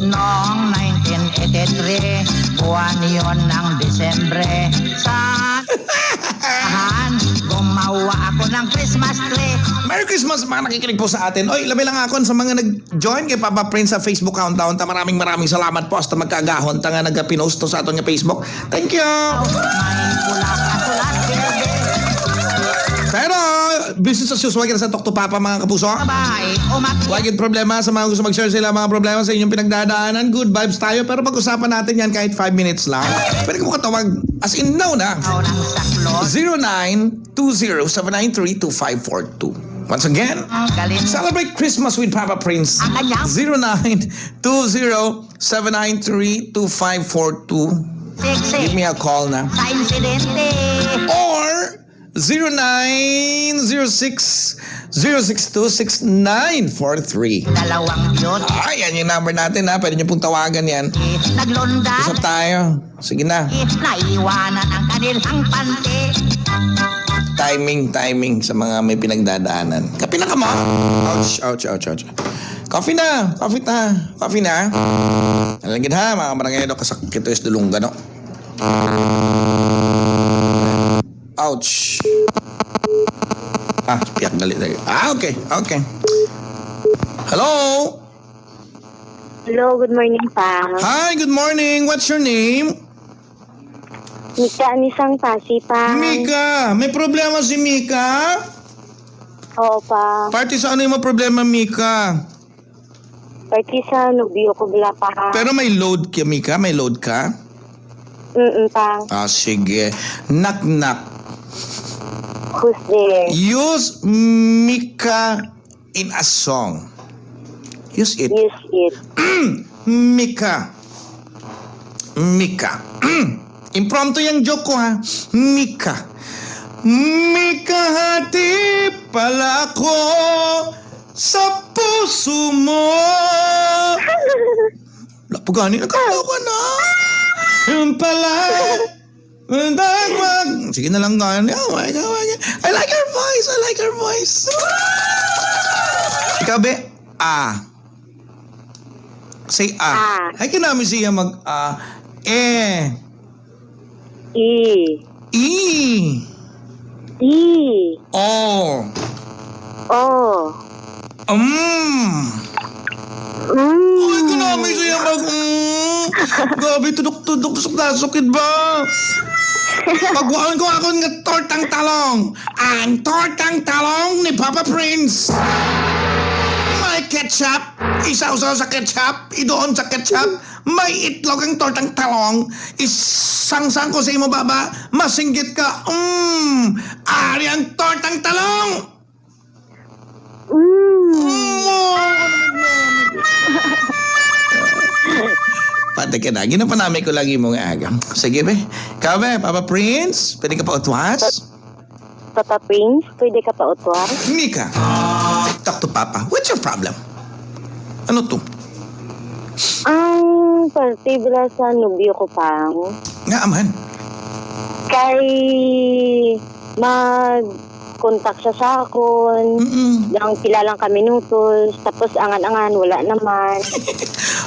Noong 1983, buwan yon ng Disyembre, saan gumawa ako ng Christmas tree. Merry Christmas mga nakikinig po sa atin. Oy, labi lang ako sa mga nag-join kay Papa Prince sa Facebook countdown. Maraming salamat po hasta magkagahon ta nga nagpinost to sa aton nga Facebook. Thank you. May pula ka sulat, baby. Pero business as usual sa Talk to Papa mga kapuso. Babae, umakyat. Huwag yung problema sa mga gusto mag-share sila mga problema sa inyong pinagdadaanan. Good vibes tayo. Pero pag-usapan natin yan kahit 5 minutes lang. Pwede ko katawag as in now na. Ng saklot. 0920-793-2542. Once again, Ang galing. celebrate Christmas with Papa Prince. Ang kanyang 0920-793-2542. sexy. Give me a call na. Sa insidente. Or 0906-062-6943. Dalawang beauty. Ay, yan yung number natin ha. Pwede nyo pong tawagan yan. Naglundag. Usap tayo. Sige na. Naiwanan ang kanilang panty. Timing sa mga may pinagdadaanan. Kape na ka mo. Ouch. Coffee na. Alagid ha, mga barangayado kasakit is dulungga, no? Ouch. Piyak dali. Okay. Hello? Hello, good morning pa. Hi, good morning. What's your name? Mika Anisang Pasi pa. Mika. May problema si Mika? Oo pa. Party sa ano yung mga problema, Mika? Party sa nubyo ko bala pa. Pero may load ka, Mika? May load ka? Pa. Sige. Knock. Who's there? Use Mika in a song. Use it. Use it. Mika. Impromptu yung joke ko ha. Mika. Hati pala ko sa puso mo. Lapugani, nakalaw ka na. Yung pala. Sige na lang ganyan. Oh my God. I like your voice. Ikaw be? Say Ay kinami siya mag E. O. Ay kinami siya mag Gabi tudok sukit ba? Pagwaan ko ako ng tortang talong. Ang tortang talong ni Papa Prince. May ketchup. Isaw-saw sa ketchup. Idoon sa ketchup. May itlog ang tortang talong. Isangsang ko sa imo baba. Masinggit ka. Ari ang tortang talong. Pati ka na. Ginapanami ko lagi mong aga. Sige be. Ikaw be, Papa Prince. Pwede ka pa utwas? Papa Prince, pwede ka pa utwas? Mika. Talk to Papa. What's your problem? Ano to? Ang party bala sa nubyo ko pa. Nga aman. Kay mag-contact siya sa akon. Lang pila lang ka minutos. Tapos angan-angan, wala naman.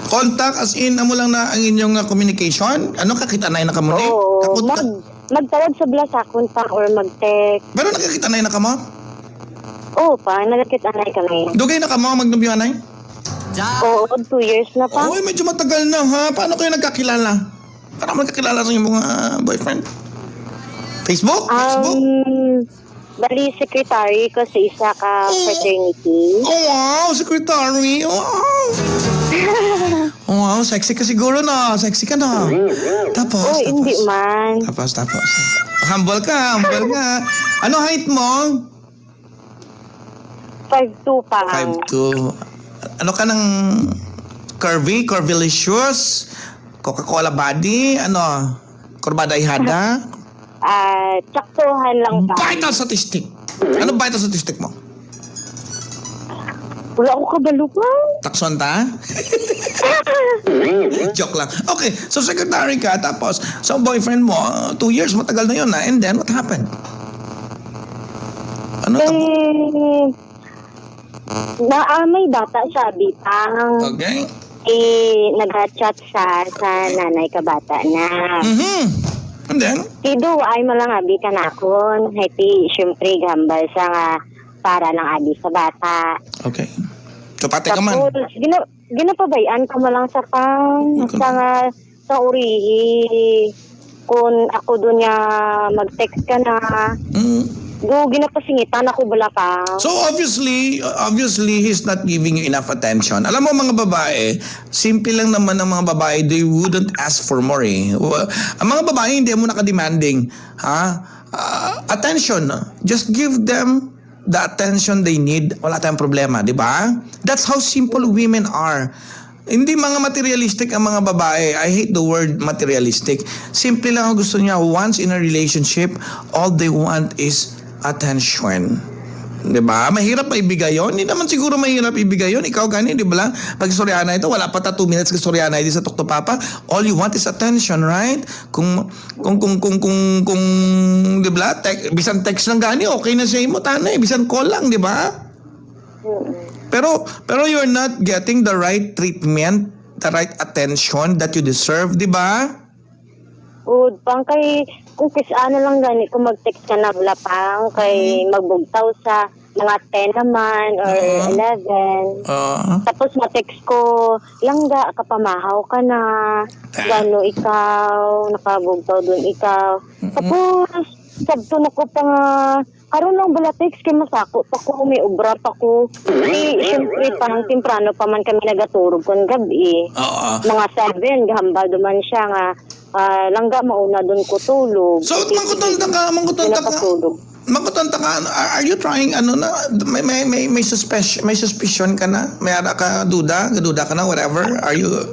Contact as in, amo lang na ang inyong communication? Ano kakita na yun na kamo ni? Oo. Magtawag sa bala sa akon pa or mag-text. Pero nakakita na yun na kamo? Oo pa, nagkit-anay kami. Dugay na kamo magnubyanay? Oo, 2 years na pa. Oy, medyo matagal na ha. Paano kayo nagkakilala? Paano magkakilala sa inyong mga boyfriend? Facebook? Bali, secretary ko sa isa ka fraternity. Oh wow, secretary. Oh wow, sexy ka siguro na. Sexy ka na. Tapos. Hindi man. Tapos. Humble ka. Ano height mo? 5'2" pa. 5'2". Ano ka ng curvilicious? Coca-Cola body? Ano? Kurbada ihada? Tsaktuhan lang pa. Vital statistic. Ano vital statistic mo? Wala ako kabalo pa. Takson ta? Joke lang. Okay, so secretary ka, tapos so boyfriend mo, 2 years, matagal na yun na. And then, what happened? Ano? May bata sabi pang Okay? nag-chat siya sa nanay ka bata na. And then? Tido ay malang abi ka na akon. Happy, syempre, gambal sa nga para lang abi sa bata. Okay. So, pati ka man. Tapos, ginapabayaan ka mo lang sa sa nga, sa urihi. Kung ako doon niya mag-text ka na. Ginapasingitan ako bala pa. So obviously he's not giving you enough attention. Alam mo mga babae, simple lang naman ang mga babae, they wouldn't ask for more eh. Ang mga babae hindi mo naka-demanding, attention. Just give them the attention they need. Wala tayong problema, di ba? That's how simple women are. Hindi mga materialistic ang mga babae. I hate the word materialistic. Simple lang ang gusto niya. Once in a relationship, all they want is attention. Diba? Mahirap pa ibigay yun? Hindi naman siguro mahirap ibigay yun. Ikaw gani, di ba lang? Pag Soriana ito, wala pa 2 minutes ka Soriana ito sa Tok to Papa. All you want is attention, right? Kung di ba? Bisan text lang gani, okay na siya mo, tanay. Bisan call lang, di ba? Pero you're not getting the right treatment, the right attention that you deserve, di ba? Pang kay kung ano lang gani kung mag-text ka na wala pang kay magbugtaw sa mga 10 naman or 11. Tapos ma-text ko, langga kapamahaw ka na. Gano ikaw, nakabugtaw dun ikaw. Tapos sabto na ko pa nga karon lang bala text kay masako pa ko, may obra pa ko. Siyempre parang temprano pa man kami nagatulog kon gabi. Mga 7 gahambal duman siya nga langga mauna doon ko tulog. So, mangkutonta ka. Are you trying, may suspicion ka na? May ara ka duda ka na, whatever? Are you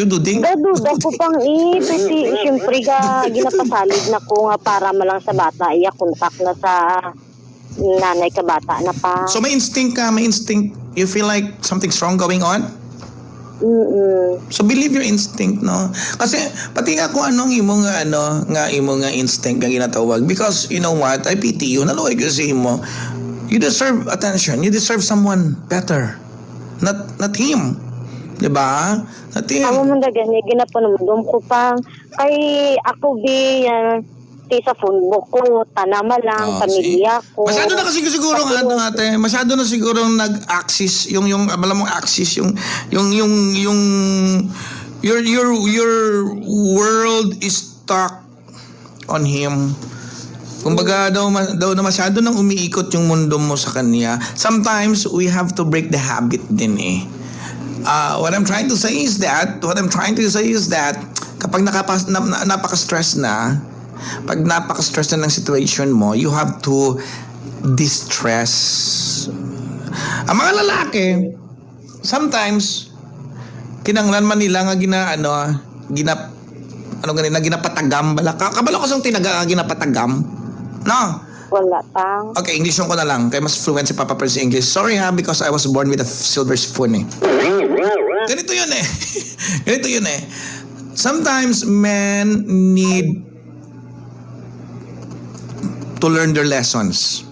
duding? Gaduda ko pang pati siyempre ginapasalig na ko nga para malang sa bata, iya kontak na sa nanay ka bata na pa. So, may instinct. You feel like something's wrong going on? So believe your instinct, no? Kasi pati ako anong imo nga instinct nga ginatawag, because you know what, I pity you, naluoy ko sa imo. You deserve attention, you deserve someone better, not him, di ba? Not him. Amo man gani ginapanumdum ko pang kay ako sa phone book ko, tanama lang, pamilya ko. Masyado na kasi siguro ate, masyado na siguro nag-axis yung alam mo axis yung your world is stuck on him. Kumbaga daw na masyado nang umiikot yung mundo mo sa kanya. Sometimes we have to break the habit din eh. What I'm trying to say is that kapag napaka-stress na, pag napaka-stress na ng situation mo, you have to distress. Ang mga lalaki, sometimes, kinanglan man nila nga ginapatagam bala. Kabalo ko sa ginapatagam. No? Wala pang. Okay, English ko na lang. Kaya mas fluent si Papa Prince English. Sorry because I was born with a silver spoon eh. Ganito yun eh. Sometimes men need to learn their lessons,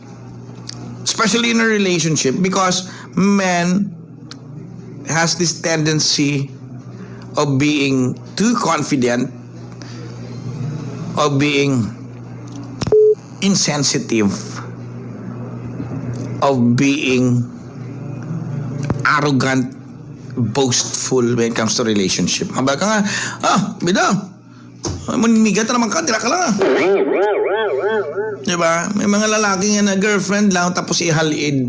especially in a relationship, because men has this tendency of being too confident, of being insensitive, of being arrogant, boastful when it comes to relationship. Mabaga nga, bida, manimigat na naman ka, tira ka lang diba? May mga lalaki nga na girlfriend lang tapos ihalid.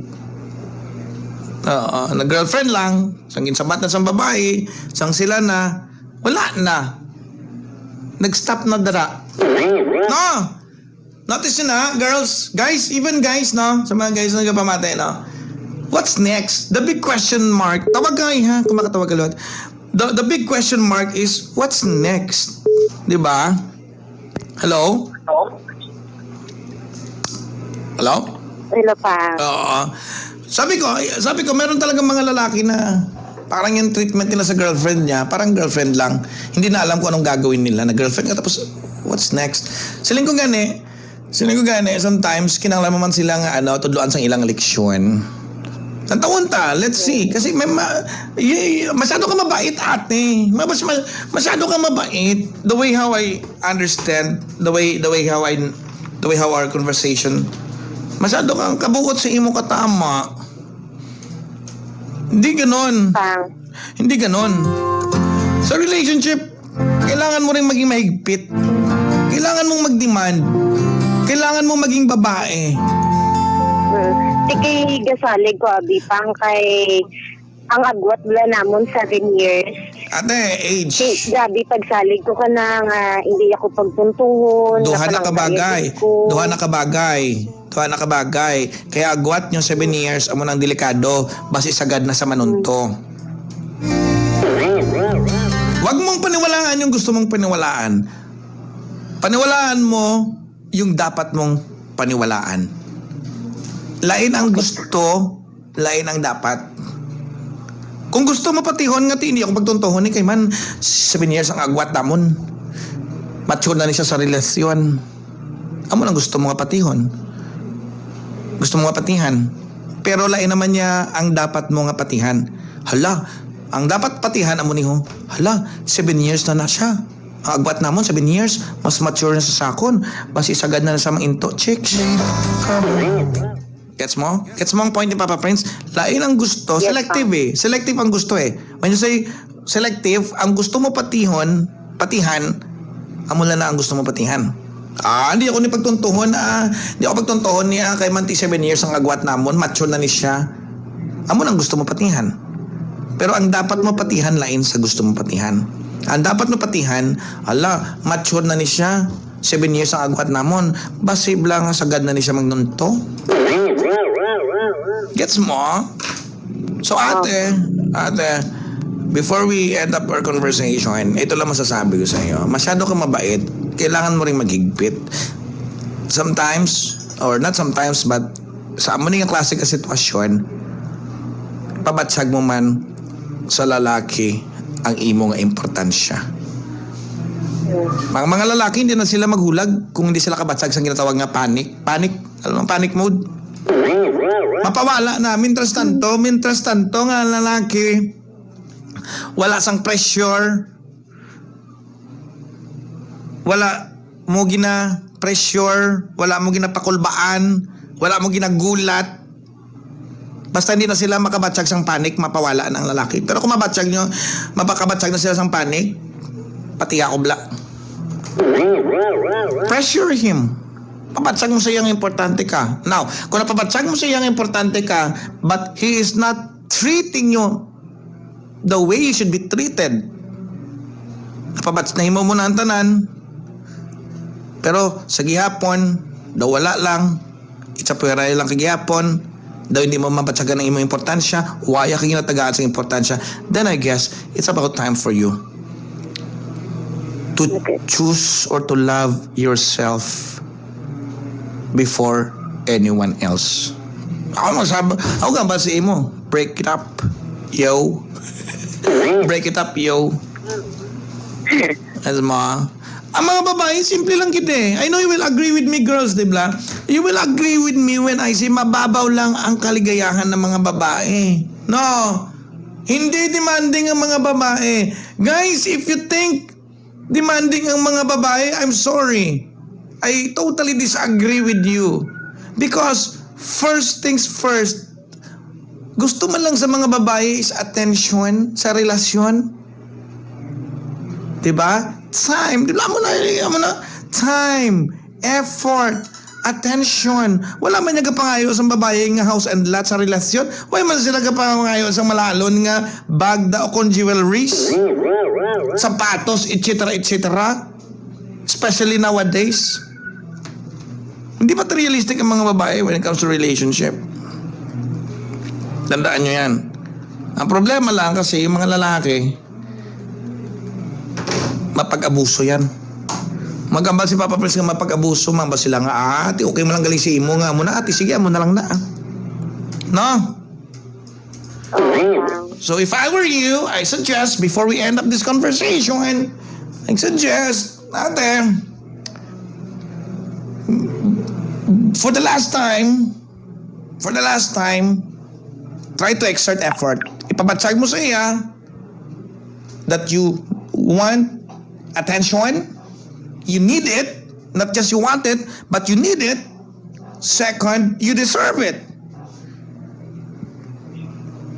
Na girlfriend lang, sangin sabat na sa babae, sang sila na, wala na. Nag-stop na dara. No! Notice yun guys, even guys, no? Sa mga guys na nagpapamatay, no? What's next? The big question mark, tawag ka ha, kung makatawag ka lot. The big question mark is, what's next? Diba? Hello? Hello? Hello pa. Sabi ko, meron talagang mga lalaki na parang yung treatment nila sa girlfriend niya, parang girlfriend lang. Hindi na alam kung anong gagawin nila na girlfriend ka, tapos what's next? Siling ko gani, sometimes kinanglan man sila nga tudloan sang ilang leksyon. Tantaunta, let's see. Kasi masyado ka mabait, ate. Masyado ka mabait. The way how I understand, the way how our conversation, masyado kang kabuot sa imo katama. Hindi ganon. Hindi ganon. Sa relationship, kailangan mo rin maging mahigpit. Kailangan mong mag-demand. Kailangan mong maging babae. Kay gasalig ko, abi, pang kay ang agwat wala namon 7 years. Ate, age. Gabi, pagsalig ko ka na nga, hindi ako pagtuntuhon. Duha na kabagay. Kaya agwat nyo 7 years, amo nang delikado, basi sagad na sa manunto. Huwag mong paniwalaan yung gusto mong paniwalaan. Paniwalaan mo yung dapat mong paniwalaan. Lain ang gusto, lain ang dapat. Kung gusto mo patihon nga hindi ako pagtuntuhon ni kay man 7 years ang agwat damon. Mature na ni siya sa relasyon. Amo nang gusto mo nga patihon. Gusto mo nga patihan. Pero lain naman niya ang dapat mo nga patihan. Hala, ang dapat patihan amo ni ho. Hala, 7 years na siya. Ang agwat namon 7 years, mas mature na sa sakon. Basi sagad na sa mga into chicks. Gets mo? Gets mo ang point ni Papa Prince? Lain ang gusto, selective eh. Selective ang gusto eh. When you say selective, ang gusto mo patihan, amo lang na ang gusto mo patihan. Hindi ako ni pagtuntuhon, hindi ako pagtuntuhon niya kay manti 7 years ang agwat namon, mature na ni siya. Amo lang gusto mo patihan. Pero ang dapat mo patihan lain sa gusto mo patihan. Ang dapat mo patihan, mature na ni siya, 7 years ang agwat namon, basi blang sagad na ni siya magnunto. Gets mo? So ate, before we end up our conversation, ito lang masasabi ko sa iyo. Masyado ka mabait, kailangan mo ring maghigpit. Sometimes, or not sometimes, but sa amo ning klase ka sitwasyon, pabatsag mo man sa lalaki ang imo nga importansya. Mga lalaki, hindi na sila maghulag kung hindi sila kabatsag sa ginatawag nga panic. Alam mo, panic mode? Mapawala na, mintras tanto nga lalaki, wala sang pressure, wala mo gina pressure, wala mo gina pakulbaan, wala mo ginagulat. Basta hindi na sila makabatsag sang panic, mapawala na ang lalaki. Pero kung mapakabatsag na sila sang panic, pati ako bla. Pressure him. Pabatsag mo sa iyang importante ka. Now, kung napabatsag mo sa iyang importante ka, but he is not treating you the way you should be treated, napabatsag na mo na ang tanan, pero sa gihapon, daw wala lang, itsapweray lang kagihapon, daw hindi mo mabatsagan ng imong importansya, waya ka ginatagaan sa importansya, then I guess, it's about time for you to choose or to love yourself before anyone else. Ako nga ba si imo? Break it up, yo. Break it up, yo. As ma. Ang mga babae, simple lang kita eh. I know you will agree with me, girls, diba? You will agree with me when I say mababaw lang ang kaligayahan ng mga babae. No. Hindi demanding ang mga babae. Guys, if you think demanding ang mga babae, I'm sorry. I totally disagree with you. Because first things first, gusto man lang sa mga babae is attention sa relasyon. Diba? Time. Diba mo na? Time. Effort. Attention. Wala man niya kapangayo sa babae nga house and lot sa relasyon. Wala man sila kapangayo sa malalon nga bagda o kon jewelries, sapatos, etc. Especially nowadays. Hindi materialistic ang mga babae when it comes to relationship. Tandaan nyo yan. Ang problema lang kasi yung mga lalaki, mapag-abuso yan. Magambal si Papa Prince nga mapag-abuso, mamba sila nga, ati, okay mo lang galing si imo nga muna, ati, sige, mo na lang na. No? So if I were you, I suggest, before we end up this conversation, I suggest, ate, for the last time, try to exert effort. Ipabatsag mo sa iya that you want attention, you need it, not just you want it, but you need it. Second, you deserve it.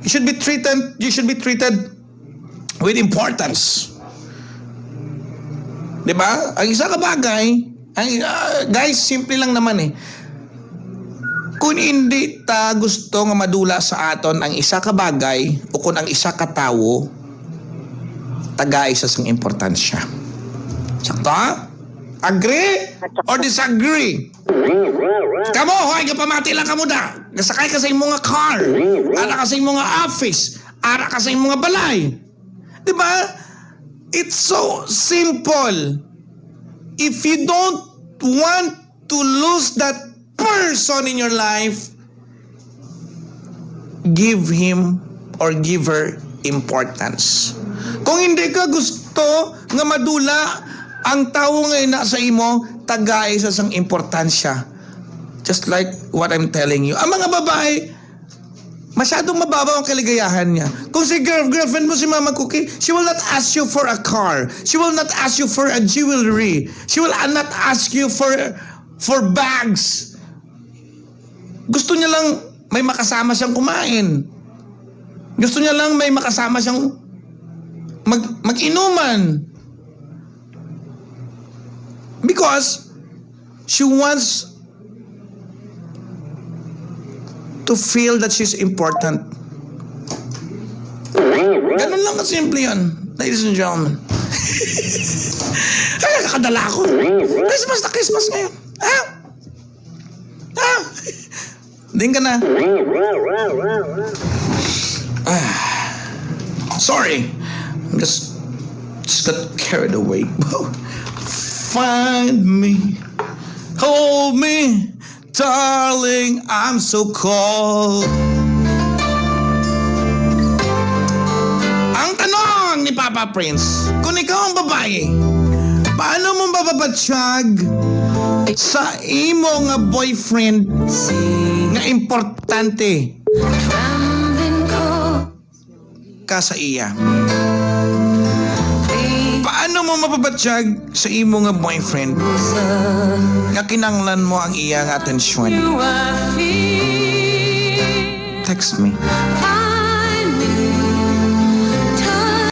You should be treated with importance. Diba? Ang isa ka bagay, guys, simple lang naman eh. Kung hindi ta gusto nga madula sa aton ang isa ka bagay o kung ang isa ka tawo, taga-isa sang importansya. Sakto? Agree or disagree? Kamo, hoy, kapamati lang kamo da. Gasakay ka sa imong nga car, ara ka sa imong nga office, ara ka sa imong nga balay. Diba? It's so simple. If you don't want to lose that person in your life, give him or give her importance. Kung hindi ka gusto nga madula ang tao nga ina sa imo, tagay sa sang importansya. Just like what I'm telling you. Ang mga babae, masyadong mababaw ang kaligayahan niya. Kung si girlfriend mo si Mama Cookie, she will not ask you for a car. She will not ask you for a jewelry. She will not ask you for bags. Gusto niya lang may makasama siyang kumain. Gusto niya lang may makasama siyang mag-inuman. Because she wants to feel that she's important. Ganun lang kasimple yan, ladies and gentlemen. Kaya kakadala ako. Christmas na Christmas ngayon. Ha? Ha? Din ka na. Sorry. I just got carried away. Find me. Hold me. Darling, I'm so cold. Ang tanong ni Papa Prince, kung ikaw ang babae, paano mo mababatsyag sa imo nga boyfriend nga importante ka sa iya? Paano mo mapabatsyag sa imo nga boyfriend nga kinanglan mo ang iyang atensyon? Text me.